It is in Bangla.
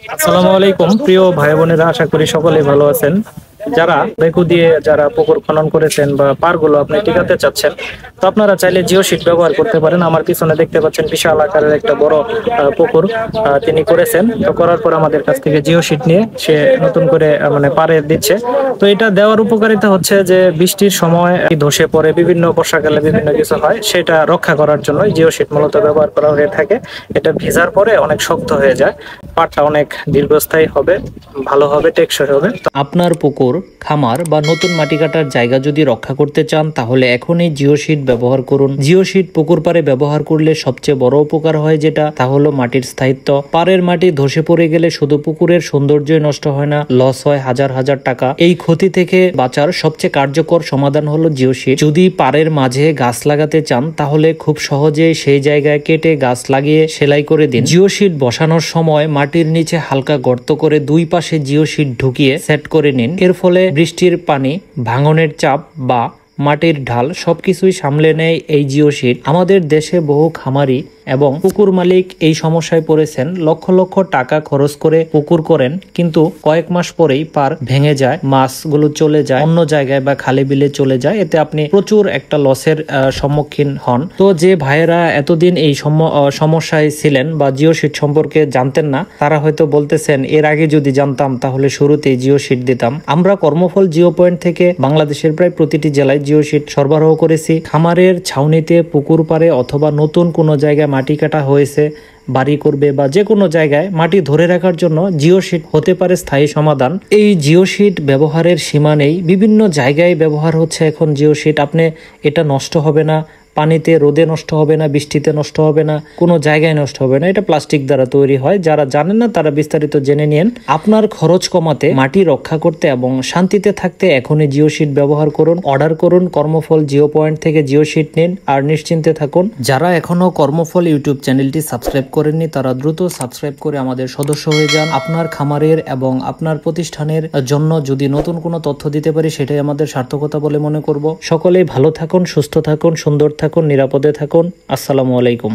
আসসালামু আলাইকুম প্রিয় ভাই বোনেরা, আশা করি সকলেই ভালো আছেন। যারা বেকু দিয়ে যারা পুকুর খনন করেছেন বা পারগুলো আপনি টিকাতে চাচ্ছেন, তো আপনারা চাইলে জিও শিট ব্যবহার করতে পারেন। আমার পিছনে দেখতে পাচ্ছেন বিশাল আকারের একটা বড় পুকুর তিনি করেছেন। তো করার পর আমাদের কাছ থেকে জিও শিট নিয়ে সে নতুন করে মানে পারে দিচ্ছে। তো এটা দেওয়ার উপকারিতা হচ্ছে যে বৃষ্টির সময় ধসে পড়ে, বিভিন্ন বর্ষাকালে বিভিন্ন কিছু হয়, সেটা রক্ষা করার জন্য জিও শিট মূলত ব্যবহার করা হয়ে থাকে। এটা ভিজার পরে অনেক শক্ত হয়ে যায়, পাটটা অনেক দীর্ঘস্থায়ী হবে, ভালো হবে, টেকসই হবে। আপনার পুকুর, খামার বা নতুন মাটি কাটার জায়গা যদি রক্ষা করতে চান, তাহলে এখনই জিও শিট ব্যবহার করুন। জিও শিট পুকুর পাড়ে ব্যবহার করলে সবচেয়ে বড় উপকার হয় যেটা, তা হলো মাটির স্থায়িত্ব। পাড়ের মাটি ধসে পড়ে গেলে শুধু পুকুরের সৌন্দর্যই নষ্ট হয় না, লস হয় হাজার হাজার টাকা। এই ক্ষতি থেকে বাঁচার সবচেয়ে কার্যকর সমাধান হলো জিও শিট। যদি পাড়ের মাঝে গাছ লাগাতে চান, তাহলে খুব সহজে সেই জায়গায় কেটে গাছ লাগিয়ে সেলাই করে দিন। জিও শিট বসানোর সময় মাটির নিচে হালকা গর্ত করে দুই পাশে জিও শিট ঢুকিয়ে সেট করে নিন। এর ফলে বৃষ্টির পানি, ভাঙনের চাপ বা মাটির ঢাল সবকিছুই সামলে নেয় এই জিও শিট। আমাদের দেশে বহু খামারি এবং পুকুর মালিক এই সমস্যায় পড়েছেন। লক্ষ লক্ষ টাকা খরচ করে পুকুর করেন, কিন্তু কয়েক মাস পরেই পার ভেঙে যায়, মাছগুলো চলে যায় অন্য জায়গায় বা খালে বিলে চলে যায়। এতে আপনি প্রচুর একটা লসের সম্মুখীন হন। তো যে ভাইয়েরা এতদিন এই সমস্যায় ছিলেন বা জিও শিট সম্পর্কে জানতেন না, তারা হয়তো বলতেছেন এর আগে যদি জানতাম তাহলে শুরুতেই জিও শিট দিতাম। আমরা কর্মফল জিও পয়েন্ট থেকে বাংলাদেশের প্রায় প্রতিটি জেলায় জিও শিট সরবরাহ করেছি। খামারের ছাউনিতে, পুকুর পাড়ে অথবা নতুন কোনো জায়গায় মাটি কাটা হয়েছে, বাড়ি করবে বা যে কোনো জায়গায় মাটি ধরে রাখার জন্য জিও শিট হতে পারে স্থায়ী সমাধান। এই জিও শিট ব্যবহারের সীমা নেই, বিভিন্ন জায়গায় ব্যবহার হচ্ছে এখন জিও শিট। আপনি এটা নষ্ট হবে না, পানিতে, রোদে নষ্ট হবে না, বৃষ্টিতে নষ্ট হবে না, কোনো জায়গায় নষ্ট হবে না। এটা প্লাস্টিক দ্বারা তৈরি হয়। যারা জানেন না তারা বিস্তারিত জেনে নিন। আপনার খরচ কমাতে, মাটি রক্ষা করতে এবং শান্তিতে থাকতে এখনই জিও শিট ব্যবহার করুন। অর্ডার করুন কর্মফল জিও পয়েন্ট থেকে, জিও শিট নিন আর নিশ্চিন্তে থাকুন। যারা এখনো কর্মফল ইউটিউব চ্যানেলটি সাবস্ক্রাইব করেননি, তারা দ্রুত সাবস্ক্রাইব করে আমাদের সদস্য হয়ে যান। আপনার খামারের এবং আপনার প্রতিষ্ঠানের জন্য যদি নতুন কোনো তথ্য দিতে পারি, সেটাই আমাদের সার্থকতা বলে মনে করব। সকলেই ভালো থাকুন, সুস্থ থাকুন, সুন্দর থাকুন, নিরাপদে থাকুন। আসসালামু আলাইকুম।